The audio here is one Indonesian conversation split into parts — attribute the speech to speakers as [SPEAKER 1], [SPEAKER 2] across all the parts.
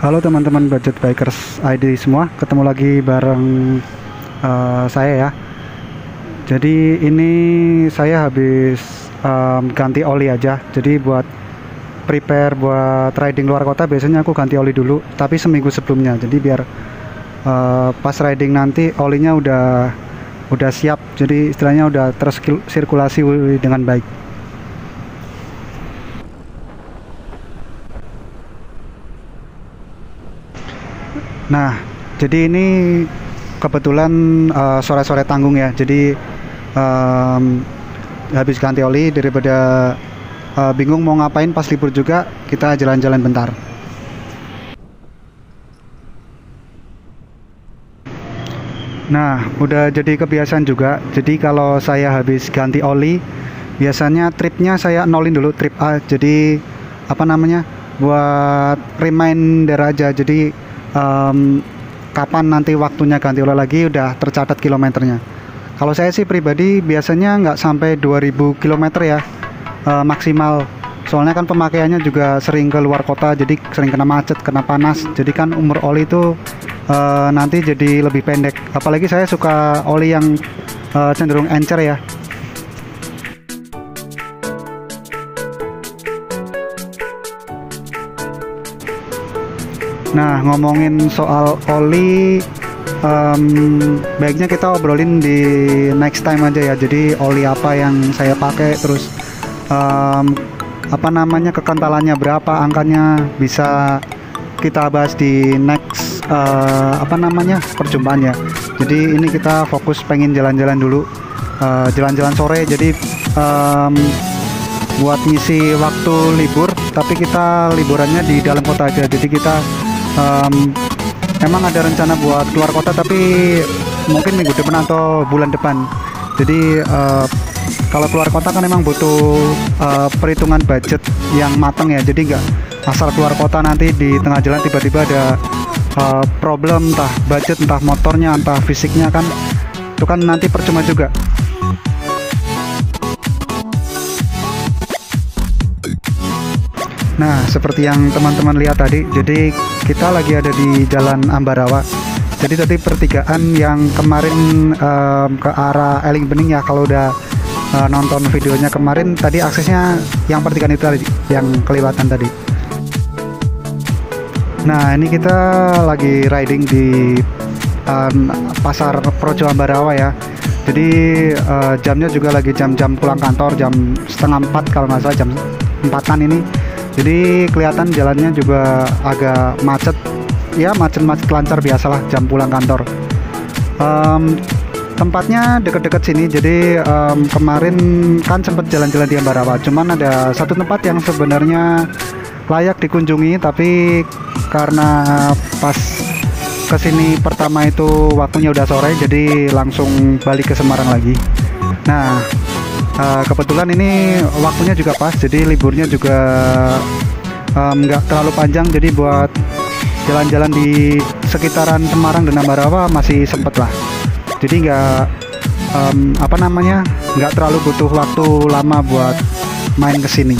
[SPEAKER 1] Halo teman-teman Budget Bikers ID semua, ketemu lagi bareng saya ya. Jadi ini saya habis ganti oli aja. Jadi buat prepare buat riding luar kota biasanya aku ganti oli dulu, tapi seminggu sebelumnya. Jadi biar pas riding nanti olinya udah siap. Jadi istilahnya udah tersirkulasi dengan baik. Nah, jadi ini kebetulan sore-sore tanggung ya. Jadi habis ganti oli daripada bingung mau ngapain pas libur juga, kita jalan-jalan bentar. Nah, udah jadi kebiasaan juga. Jadi kalau saya habis ganti oli, biasanya tripnya saya nolin dulu trip A. Jadi apa namanya? Buat reminder aja. Jadi kapan nanti waktunya ganti oli lagi udah tercatat kilometernya. Kalau saya sih pribadi biasanya nggak sampai 2000 km ya maksimal. Soalnya kan pemakaiannya juga sering ke luar kota, jadi sering kena macet, kena panas. Jadi kan umur oli itu nanti jadi lebih pendek. Apalagi saya suka oli yang cenderung encer ya. Nah, ngomongin soal oli, baiknya kita obrolin di next time aja ya. Jadi oli apa yang saya pakai, terus apa namanya, kekentalannya berapa, angkanya bisa kita bahas di next apa namanya, perjumpaan ya. Jadi ini kita fokus pengen jalan-jalan dulu, jalan-jalan sore. Jadi buat ngisi waktu libur, tapi kita liburannya di dalam kota aja. Jadi kita emang ada rencana buat keluar kota, tapi mungkin minggu depan atau bulan depan. Jadi kalau keluar kota kan emang butuh perhitungan budget yang matang ya. Jadi nggak asal keluar kota nanti di tengah jalan tiba-tiba ada problem, entah budget, entah motornya, entah fisiknya, kan itu kan nanti percuma juga. Nah, seperti yang teman-teman lihat tadi, jadi kita lagi ada di Jalan Ambarawa. Jadi tadi pertigaan yang kemarin ke arah Eling Bening ya, kalau udah nonton videonya kemarin, tadi aksesnya yang pertigaan itu tadi, yang kelewatan tadi. Nah, ini kita lagi riding di Pasar Projo Ambarawa ya. Jadi jamnya juga lagi jam-jam pulang kantor, jam setengah 4 kalau nggak salah, jam 4-an ini. Jadi kelihatan jalannya juga agak macet ya, macet-macet lancar biasalah jam pulang kantor. Tempatnya deket-deket sini. Jadi kemarin kan sempat jalan-jalan di Ambarawa, cuman ada satu tempat yang sebenarnya layak dikunjungi, tapi karena pas kesini pertama itu waktunya udah sore, jadi langsung balik ke Semarang lagi. Nah, kebetulan ini waktunya juga pas, jadi liburnya juga nggak terlalu panjang, jadi buat jalan-jalan di sekitaran Semarang dan Ambarawa masih sempet lah. Jadi nggak apa namanya, nggak terlalu butuh waktu lama buat main kesini.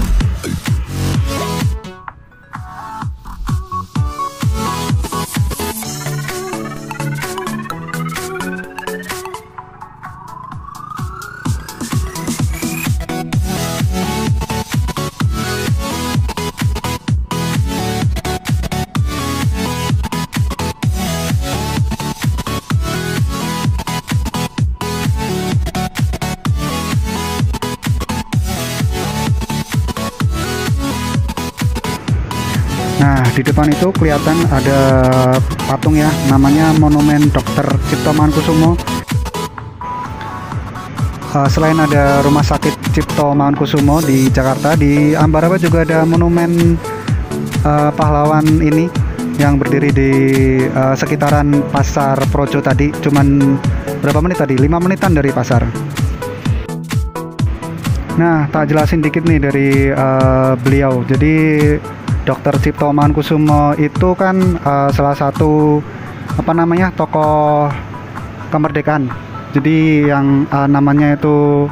[SPEAKER 1] Nah, di depan itu kelihatan ada patung ya, namanya Monumen Dr. Cipto Mangunkusumo. Selain ada Rumah Sakit Cipto Mangunkusumo di Jakarta, di Ambarawa juga ada monumen pahlawan ini yang berdiri di sekitaran Pasar Projo tadi. Cuman berapa menit tadi? 5 menitan dari pasar. Nah, tak jelasin dikit nih dari beliau. Jadi Dr. Cipto Mangunkusumo itu kan salah satu apa namanya, tokoh kemerdekaan. Jadi yang namanya itu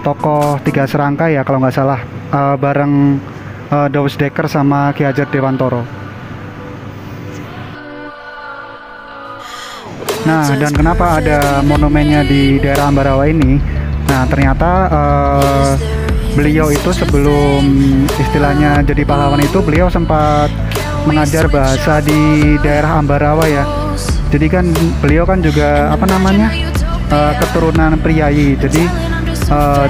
[SPEAKER 1] tokoh Tiga Serangkai ya kalau nggak salah, bareng Dawes Dekker sama Ki Hajar Dewantoro. Nah, dan kenapa ada monumennya di daerah Ambarawa ini? Nah, ternyata beliau itu sebelum istilahnya jadi pahlawan itu beliau sempat mengajar bahasa di daerah Ambarawa ya. Jadi kan beliau kan juga apa namanya keturunan priyayi. Jadi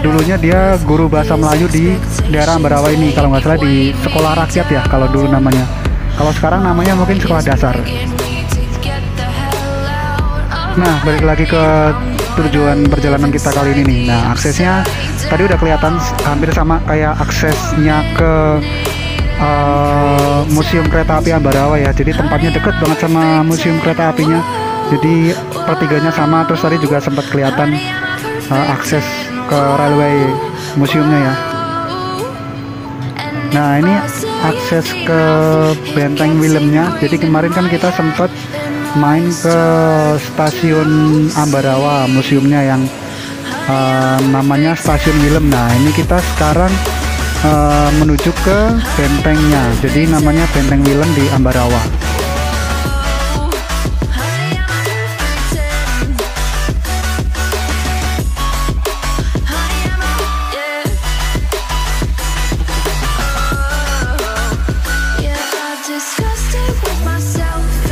[SPEAKER 1] dulunya dia guru bahasa Melayu di daerah Ambarawa ini, kalau nggak salah di sekolah rakyat ya kalau dulu namanya. Kalau sekarang namanya mungkin sekolah dasar. Nah, balik lagi ke tujuan perjalanan kita kali ini nih. Nah, aksesnya tadi udah kelihatan hampir sama kayak aksesnya ke Museum Kereta Api Ambarawa ya. Jadi tempatnya deket banget sama Museum Kereta Apinya. Jadi pertiganya sama. Terus tadi juga sempat kelihatan akses ke railway museumnya ya. Nah, ini akses ke Benteng Willemnya. Jadi kemarin kan kita sempat main ke stasiun Ambarawa museumnya yang namanya Stasiun Willem. Nah, ini kita sekarang menuju ke bentengnya, jadi namanya Benteng Willem di Ambarawa.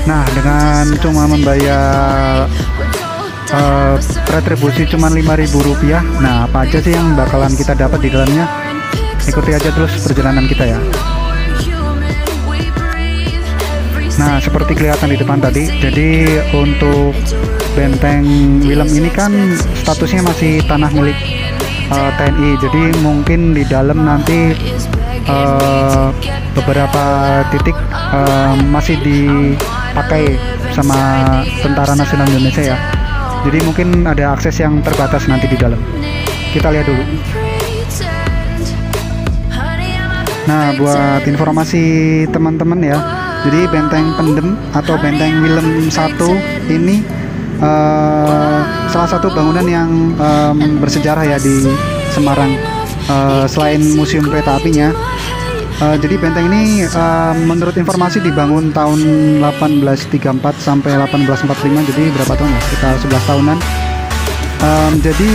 [SPEAKER 1] Nah, dengan cuma membayar retribusi cuma Rp5.000. Nah, apa aja sih yang bakalan kita dapat di dalamnya? Ikuti aja terus perjalanan kita ya. Nah, seperti kelihatan di depan tadi, jadi untuk Benteng Willem ini kan statusnya masih tanah milik TNI. Jadi mungkin di dalam nanti beberapa titik masih dipakai sama Tentara Nasional Indonesia ya. Jadi mungkin ada akses yang terbatas nanti di dalam. Kita lihat dulu. Nah, buat informasi teman-teman ya, jadi Benteng Pendem atau Benteng Willem 1 ini salah satu bangunan yang bersejarah ya di Semarang. Selain museum kereta apinya, jadi benteng ini menurut informasi dibangun tahun 1834 sampai 1845, jadi berapa tahun ya? Sekitar 11 tahunan. Jadi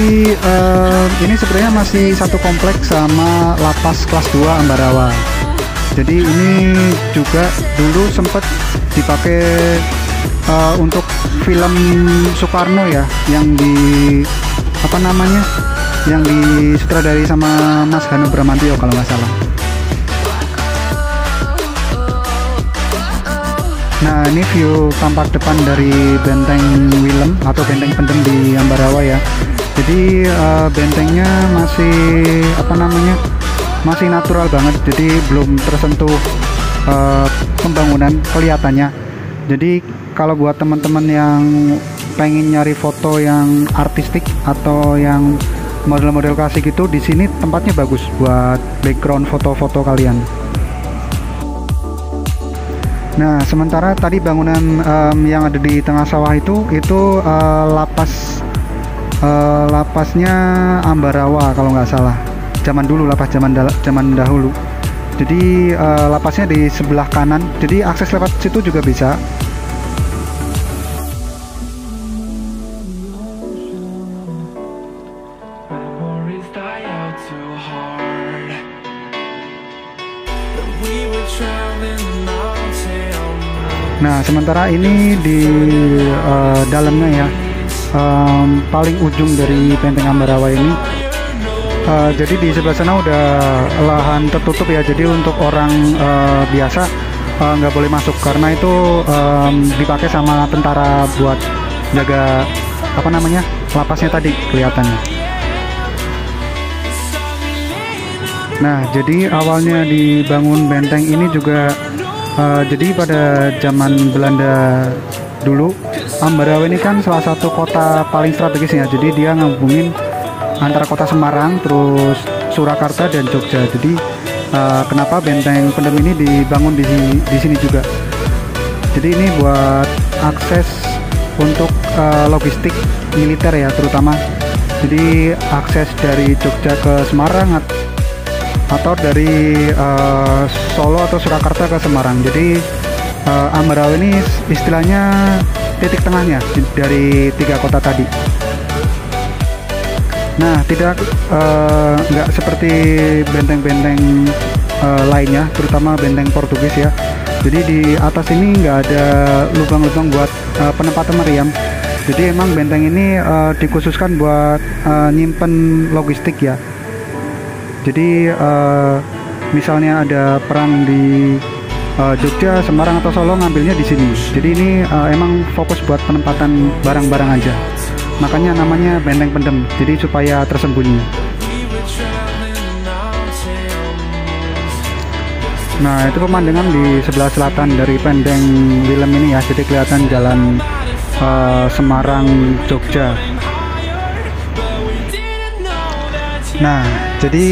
[SPEAKER 1] ini sebenarnya masih satu kompleks sama lapas kelas 2 Ambarawa. Jadi ini juga dulu sempat dipakai untuk film Soekarno ya, yang di apa namanya, yang disutradari sama Mas Hanung Bramantyo kalau nggak salah. Nah, ini view tampak depan dari Benteng Willem atau Benteng Pendem di Ambarawa ya. Jadi bentengnya masih apa namanya, masih natural banget. Jadi belum tersentuh pembangunan kelihatannya. Jadi kalau buat teman-teman yang pengen nyari foto yang artistik atau yang model-model klasik itu, di sini tempatnya bagus buat background foto-foto kalian. Nah, sementara tadi bangunan yang ada di tengah sawah itu lapasnya Ambarawa kalau nggak salah. Zaman dulu, lapas zaman dahulu. Jadi lapasnya di sebelah kanan. Jadi akses lewat situ juga bisa. Nah, sementara ini di dalamnya ya, paling ujung dari Benteng Ambarawa ini, jadi di sebelah sana udah lahan tertutup ya. Jadi untuk orang biasa nggak boleh masuk karena itu dipakai sama tentara buat jaga apa namanya, lapasnya tadi kelihatannya. Nah, jadi awalnya dibangun benteng ini juga jadi pada zaman Belanda dulu, Ambarawa ini kan salah satu kota paling strategis ya. Jadi dia ngehubungin antara kota Semarang, terus Surakarta dan Jogja. Jadi kenapa Benteng Pendem ini dibangun di sini juga. Jadi ini buat akses untuk logistik militer ya terutama. Jadi akses dari Jogja ke Semarang atau dari Solo atau Surakarta ke Semarang. Jadi Ambarawa ini istilahnya titik tengahnya dari 3 kota tadi. Nah, nggak seperti benteng-benteng lainnya, terutama benteng Portugis ya. Jadi di atas ini nggak ada lubang-lubang buat penempatan meriam. Jadi emang benteng ini dikhususkan buat nyimpen logistik ya. Jadi misalnya ada perang di Jogja, Semarang atau Solo, ngambilnya di sini. Jadi ini emang fokus buat penempatan barang-barang aja. Makanya namanya benteng pendem. Jadi supaya tersembunyi. Nah, itu pemandangan di sebelah selatan dari Pendeng Willem ini ya. Jadi kelihatan jalan Semarang Jogja. Nah, jadi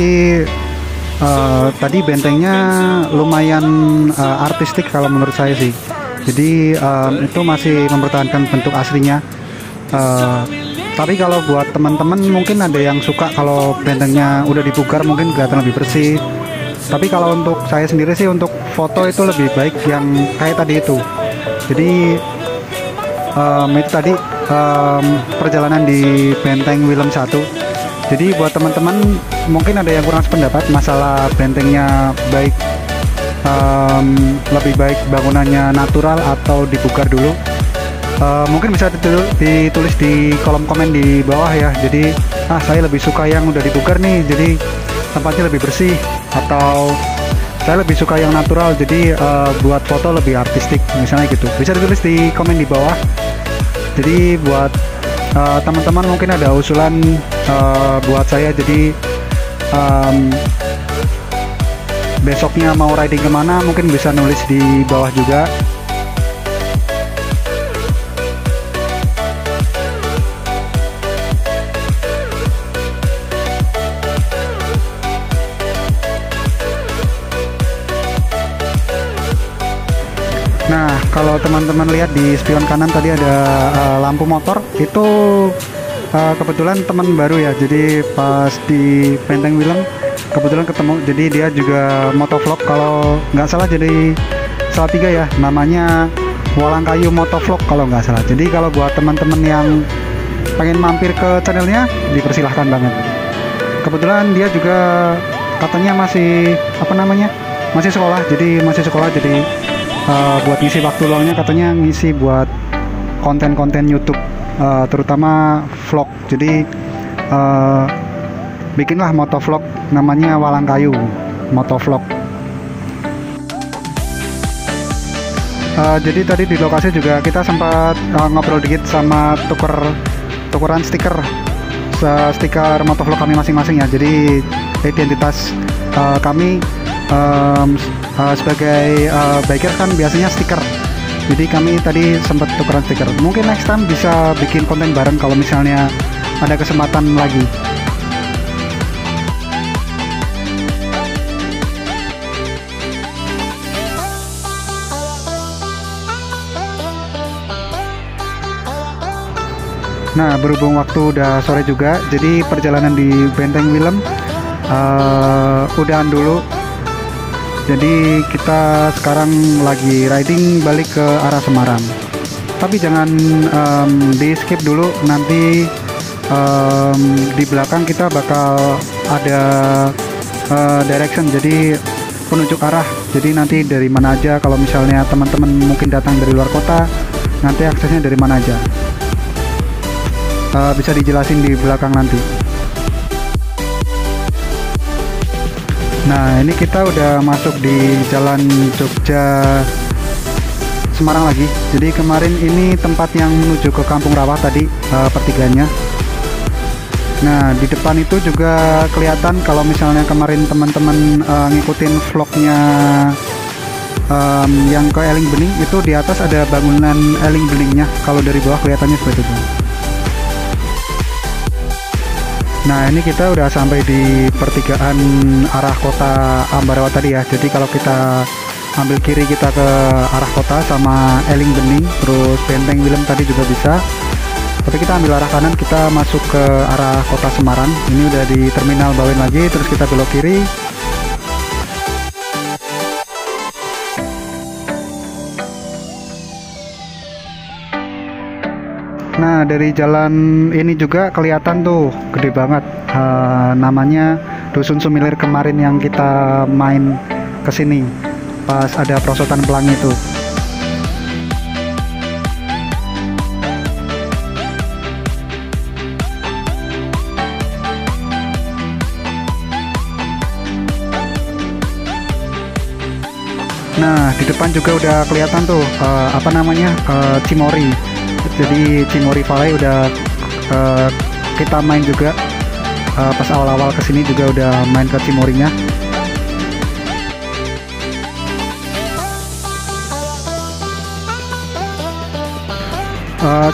[SPEAKER 1] tadi bentengnya lumayan artistik kalau menurut saya sih. Jadi itu masih mempertahankan bentuk aslinya. Tapi kalau buat teman-teman mungkin ada yang suka kalau bentengnya udah dipugar, mungkin kelihatan lebih bersih. Tapi kalau untuk saya sendiri sih, untuk foto itu lebih baik yang kayak tadi itu. Jadi itu tadi perjalanan di Benteng Willem 1. Jadi buat teman-teman mungkin ada yang kurang sependapat masalah bentengnya baik lebih baik bangunannya natural atau dipugar dulu. Mungkin bisa ditulis di kolom komen di bawah ya. Jadi saya lebih suka yang udah dipugar nih, jadi tempatnya lebih bersih, atau saya lebih suka yang natural, jadi buat foto lebih artistik misalnya gitu. Bisa ditulis di komen di bawah. Jadi buat teman-teman mungkin ada usulan buat saya, jadi besoknya mau riding kemana mungkin bisa nulis di bawah juga. Nah, kalau teman-teman lihat di spion kanan tadi ada lampu motor, itu kebetulan teman baru ya. Jadi pas di Benteng Willem kebetulan ketemu, jadi dia juga motovlog kalau nggak salah, jadi Salatiga ya, namanya Walangkayu Motovlog kalau nggak salah. Jadi kalau buat teman-teman yang pengen mampir ke channelnya, dipersilahkan banget. Kebetulan dia juga katanya masih sekolah, jadi buat ngisi waktu luangnya katanya ngisi buat konten-konten YouTube, terutama vlog. Jadi bikinlah motovlog, namanya Walangkayu Motovlog. Jadi tadi di lokasi juga kita sempat ngobrol dikit sama tukeran stiker motovlog kami masing-masing ya. Jadi identitas kami sebagai biker kan biasanya stiker. Jadi kami tadi sempat tukeran stiker. Mungkin next time bisa bikin konten bareng kalau misalnya ada kesempatan lagi. Nah, berhubung waktu udah sore juga, jadi perjalanan di Benteng Willem udahan dulu. Jadi kita sekarang lagi riding balik ke arah Semarang. Tapi jangan di skip dulu, nanti di belakang kita bakal ada direction, jadi penunjuk arah. Jadi nanti dari mana aja, kalau misalnya teman-teman mungkin datang dari luar kota, nanti aksesnya dari mana aja. Bisa dijelasin di belakang nanti. Nah, ini kita udah masuk di jalan Jogja Semarang lagi. Jadi kemarin ini tempat yang menuju ke Kampung Rawa tadi, pertiganya. Nah, di depan itu juga kelihatan kalau misalnya kemarin teman-teman ngikutin vlognya yang ke Eling Bening, itu di atas ada bangunan Eling Beningnya. Kalau dari bawah kelihatannya seperti itu. Nah, ini kita udah sampai di pertigaan arah kota Ambarawa tadi ya. Jadi kalau kita ambil kiri kita ke arah kota sama Eling Bening, terus Benteng Willem tadi juga bisa. Tapi kita ambil arah kanan, kita masuk ke arah kota Semarang. Ini udah di terminal Bawen lagi, terus kita belok kiri. Nah, dari jalan ini juga kelihatan tuh gede banget. Namanya Dusun Sumilir kemarin yang kita main kesini pas ada perosotan pelangi itu. Nah, di depan juga udah kelihatan tuh apa namanya, Cimory. Jadi Cimory Valley udah kita main juga pas awal-awal kesini juga udah main ke Cimory-nya.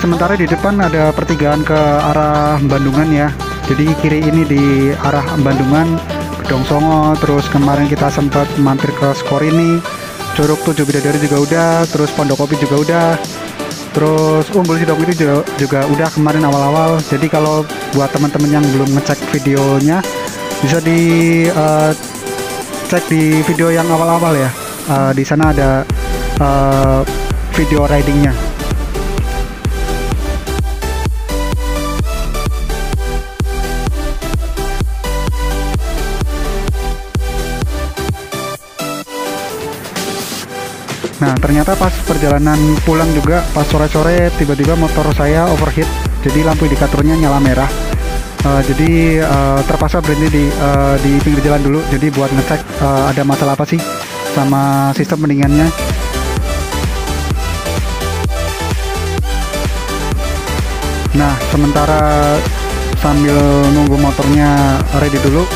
[SPEAKER 1] Sementara di depan ada pertigaan ke arah Bandungan ya. Jadi kiri ini di arah Bandungan, Gedong Songo, terus kemarin kita sempat mampir ke Skorini, Curug Tujuh Bidadari juga udah, terus Pondok Kopi juga udah, terus Umbul Sidong itu juga udah kemarin awal-awal. Jadi kalau buat teman-teman yang belum ngecek videonya, bisa di cek di video yang awal-awal ya. Di sana ada video ridingnya. Nah, ternyata pas perjalanan pulang juga, pas sore-sore tiba-tiba motor saya overheat, jadi lampu indikatornya nyala merah. Jadi terpaksa berhenti di pinggir jalan dulu, jadi buat ngecek ada masalah apa sih sama sistem pendinginnya. Nah, sementara sambil nunggu motornya ready dulu,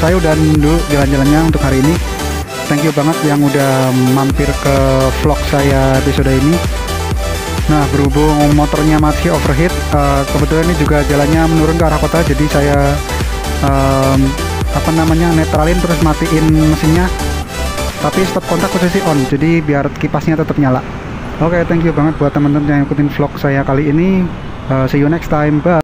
[SPEAKER 1] saya udah dulu jalan-jalannya untuk hari ini. Thank you banget yang udah mampir ke vlog saya episode ini. Nah, berhubung motornya masih overheat, kebetulan ini juga jalannya menurun ke arah kota, jadi saya netralin terus matiin mesinnya, tapi stop kontak posisi on, jadi biar kipasnya tetap nyala. Oke, thank you banget buat teman-teman yang ikutin vlog saya kali ini. See you next time, bye.